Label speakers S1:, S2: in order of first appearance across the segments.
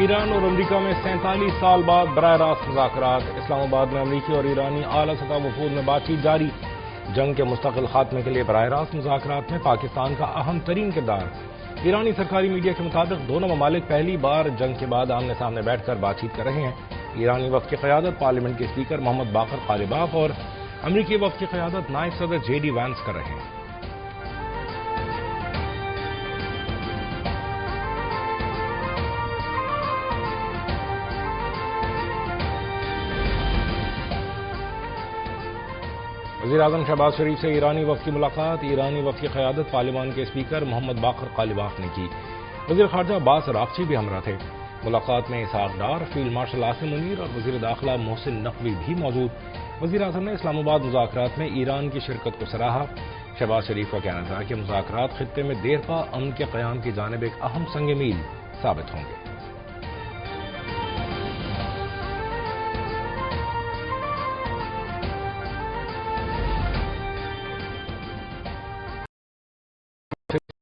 S1: ایران اور امریکہ میں 47 سال بعد براہ راست مذاکرات۔ اسلام آباد میں امریکی اور ایرانی اعلیٰ سطح وفود میں بات چیت جاری۔ جنگ کے مستقل خاتمے کے لیے براہ راست مذاکرات میں پاکستان کا اہم ترین کردار۔ ایرانی سرکاری میڈیا کے مطابق دونوں ممالک پہلی بار جنگ کے بعد آمنے سامنے بیٹھ کر بات چیت کر رہے ہیں۔ ایرانی وفد کی قیادت پارلیمنٹ کے اسپیکر محمد باقر قالباف اور امریکی وفد کی قیادت نائب صدر JD وینس کر رہے ہیں۔ وزیراعظم شہباز شریف سے ایرانی وفد کی ملاقات۔ ایرانی وفد کی قیادت پارلیمان کے اسپیکر محمد باقر قالباف نے کی۔ وزیر خارجہ عباس عراقچی بھی ہمراہ تھے۔ ملاقات میں اسحاق ڈار، فیلڈ مارشل عاصم منیر اور وزیر داخلہ محسن نقوی بھی موجود۔ وزیراعظم نے اسلام آباد مذاکرات میں ایران کی شرکت کو سراہا۔ شہباز شریف کا کہنا تھا کہ مذاکرات خطے میں دیر پا امن کے قیام کی جانب ایک اہم سنگ میل ثابت ہوں گے۔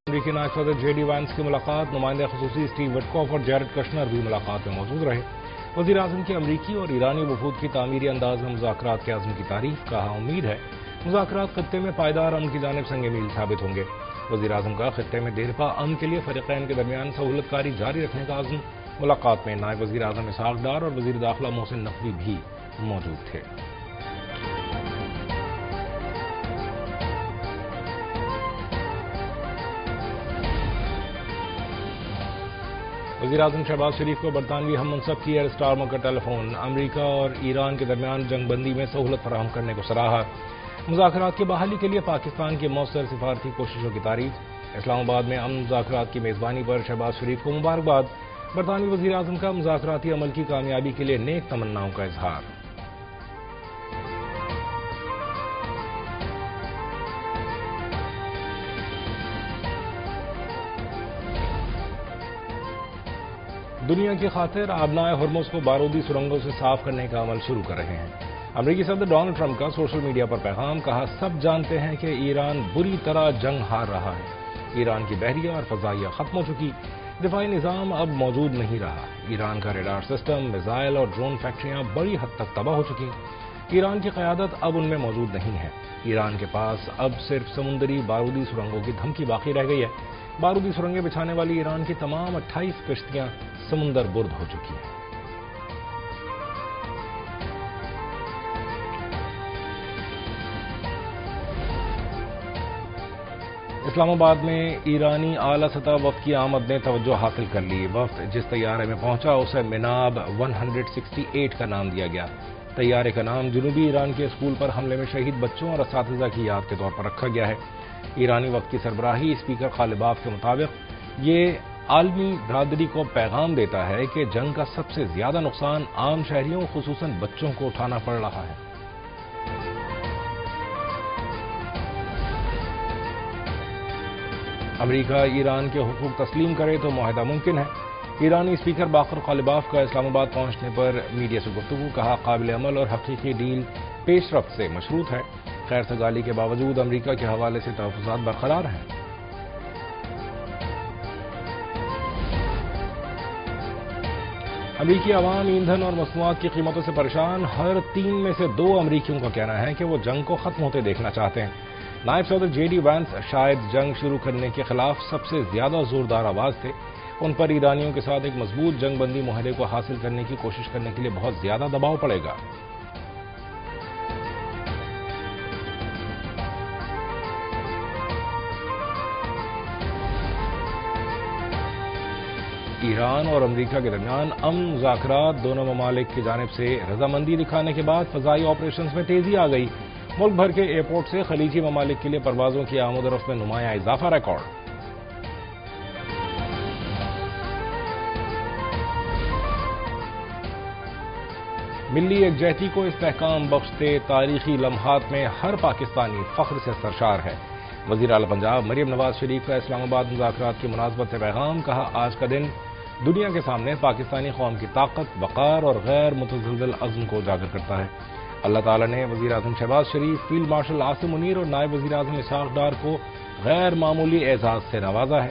S1: امریکی نائب صدر JD وینس کی ملاقات۔ نمائندہ خصوصی اسٹیو وٹکوف اور جیرڈ کشنر بھی ملاقات میں موجود رہے۔ وزیر اعظم کی امریکی اور ایرانی وفود کی تعمیری انداز میں مذاکرات کے عزم کی تعریف۔ کہا امید ہے مذاکرات خطے میں پائیدار امن کی جانب سنگ میل ثابت ہوں گے۔ وزیر اعظم کا خطے میں دیرپا امن کے لیے فریقین کے درمیان سہولت کاری جاری رکھنے کا عزم۔ ملاقات میں نائب وزیر اعظم اسحاق ڈار اور وزیر داخلہ محسن نقوی بھی موجود تھے۔ وزیراعظم شہباز شریف کو برطانوی ہم منصب کی ایئر اسٹارمر کا ٹیلی فون۔ امریکہ اور ایران کے درمیان جنگ بندی میں سہولت فراہم کرنے کو سراہا۔ مذاکرات کی بحالی کے لیے پاکستان کی مؤثر سفارتی کوششوں کی تعریف۔ اسلام آباد میں امن مذاکرات کی میزبانی پر شہباز شریف کو مبارکباد۔ برطانوی وزیر اعظم کا مذاکراتی عمل کی کامیابی کے لیے نیک تمناؤں کا اظہار۔ دنیا کی خاطر آبنائے ہرمز کو بارودی سرنگوں سے صاف کرنے کا عمل شروع کر رہے ہیں۔ امریکی صدر ڈونلڈ ٹرمپ کا سوشل میڈیا پر پیغام۔ کہا سب جانتے ہیں کہ ایران بری طرح جنگ ہار رہا ہے۔ ایران کی بحریہ اور فضائیہ ختم ہو چکی۔ دفاعی نظام اب موجود نہیں رہا۔ ایران کا ریڈار سسٹم، میزائل اور ڈرون فیکٹریاں بڑی حد تک تباہ ہو چکی۔ ایران کی قیادت اب ان میں موجود نہیں ہے۔ ایران کے پاس اب صرف سمندری بارودی سرنگوں کی دھمکی باقی رہ گئی ہے۔ بارودی سرنگیں بچھانے والی ایران کی تمام 28 کشتیاں سمندر برد ہو چکی ہیں۔ اسلام آباد میں ایرانی اعلیٰ سطح وفد کی آمد نے توجہ حاصل کر لی۔ وفد جس طیارے میں پہنچا اسے مناب 168 کا نام دیا گیا۔ طیارے کا نام جنوبی ایران کے اسکول پر حملے میں شہید بچوں اور اساتذہ کی یاد کے طور پر رکھا گیا ہے۔ ایرانی وفد کی سربراہی اسپیکر قالباف کے مطابق یہ عالمی برادری کو پیغام دیتا ہے کہ جنگ کا سب سے زیادہ نقصان عام شہریوں خصوصاً بچوں کو اٹھانا پڑ رہا ہے۔ امریکہ ایران کے حقوق تسلیم کرے تو معاہدہ ممکن ہے۔ ایرانی اسپیکر باقر قالباف کا اسلام آباد پہنچنے پر میڈیا سے گفتگو۔ کہا قابل عمل اور حقیقی ڈیل پیش رفت سے مشروط ہے۔ خیر سگالی کے باوجود امریکہ کے حوالے سے تحفظات برقرار ہیں۔ امریکی عوام ایندھن اور مصنوعات کی قیمتوں سے پریشان۔ ہر 3 میں سے 2 امریکیوں کا کہنا ہے کہ وہ جنگ کو ختم ہوتے دیکھنا چاہتے ہیں۔ نائب صدر JD وینس شاید جنگ شروع کرنے کے خلاف سب سے زیادہ زوردار آواز تھے۔ ان پر ایرانیوں کے ساتھ ایک مضبوط جنگ بندی معاہدے کو حاصل کرنے کی کوشش کرنے کے لیے بہت زیادہ دباؤ پڑے گا۔ ایران اور امریکہ کے درمیان امن مذاکرات۔ دونوں ممالک کی جانب سے رضامندی دکھانے کے بعد فضائی آپریشنز میں تیزی آ گئی۔ ملک بھر کے ایئرپورٹ سے خلیجی ممالک کے لیے پروازوں کی آمد و رفت میں نمایاں اضافہ ریکارڈ۔ ملی یکجہتی کو استحکام بخشتے تاریخی لمحات میں ہر پاکستانی فخر سے سرشار ہے۔ وزیر اعلیٰ پنجاب مریم نواز شریف کا اسلام آباد مذاکرات کی مناسبت سے پیغام۔ کہا آج کا دن دنیا کے سامنے پاکستانی قوم کی طاقت، وقار اور غیر متزلزل عزم کو اجاگر کرتا ہے۔ اللہ تعالیٰ نے وزیر اعظم شہباز شریف، فیلڈ مارشل عاصم منیر اور نائب وزیر اعظم اسحاق ڈار کو غیر معمولی اعزاز سے نوازا ہے۔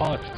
S1: 5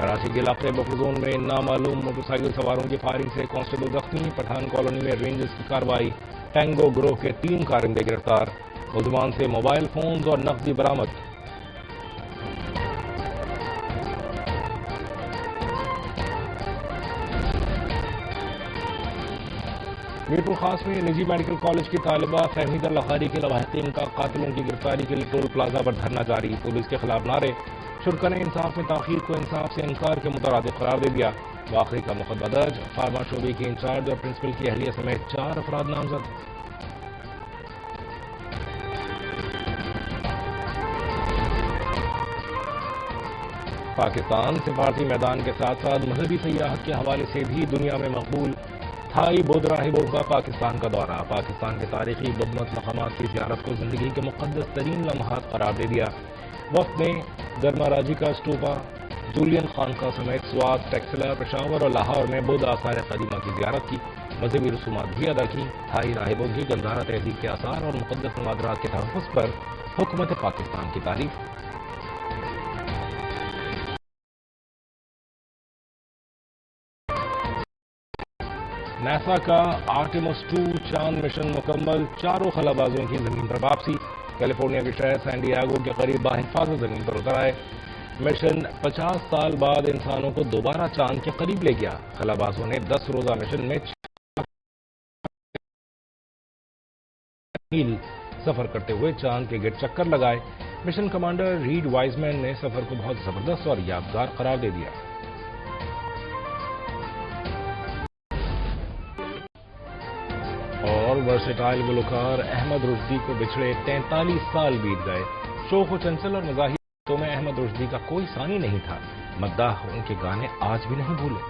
S1: کراچی کے علاقے بفر زون میں نامعلوم موٹر سائیکل سواروں کی فائرنگ سے کانسٹیبل زخمی، پٹھان کالونی میں رینجرز کی کارروائی، ٹینگو گروہ کے 3 کارندے گرفتار، ملزمان سے موبائل فونز اور نقدی برآمد۔ میرپور خاص میں نجی میڈیکل کالج کی طالبہ فہمیدہ لغاری کے لواحقین کا قاتلوں کی گرفتاری کے لیے ٹول پلازا پر دھرنا جاری، پولیس کے خلاف نعرے، شرکا نے انصاف میں تاخیر کو انصاف سے انکار کے مترادف قرار دے دیا، واقعے کا مقدمہ درج، فارما شعبے کے انچارج اور پرنسپل کی اہلیہ سمیت 4 افراد نامزد۔ پاکستان سفارتی میدان کے ساتھ ساتھ مذہبی سیاحت کے حوالے سے بھی دنیا میں مقبول تھائی بدھ راہبوں کا پاکستان کا دورہ، پاکستان کے تاریخی بدھ مت مقامات کی زیارت کو زندگی کے مقدس ترین لمحات قرار دے دیا۔ وفد نے درما راجی کا اسٹوپا، جولین خانقاہ سمیت سوات، ٹیکسلا، پشاور اور لاہور میں بدھ آثار قدیمہ کی زیارت کی، مذہبی رسومات بھی ادا کی۔ تھائی راہبوں کی گندھارا تہذیب کے آثار اور مقدس نوادرات کے تحفظ پر حکومت پاکستان کی تعریف۔ ناسا کا آرٹیمس 2 چاند مشن مکمل، 4 خلابازوں کی زمین پر واپسی، کیلیفورنیا کے شہر سین ڈیاگو کے قریب باحفاظت زمین پر اتر آئے۔ مشن 50 سال بعد انسانوں کو دوبارہ چاند کے قریب لے گیا۔ خلابازوں نے 10 روزہ مشن میں 4 میل سفر کرتے ہوئے چاند کے گرد چکر لگائے۔ مشن کمانڈر ریڈ وائزمین نے سفر کو بہت زبردست اور یادگار قرار دے دیا۔ اور ورسٹائل گلوکار احمد رشدی کو بچھڑے 43 سال بیت گئے۔ شوخ و چنچل اور مزاحی باتوں میں احمد رشدی کا کوئی ثانی نہیں تھا، مداح ان کے گانے آج بھی نہیں بھولے۔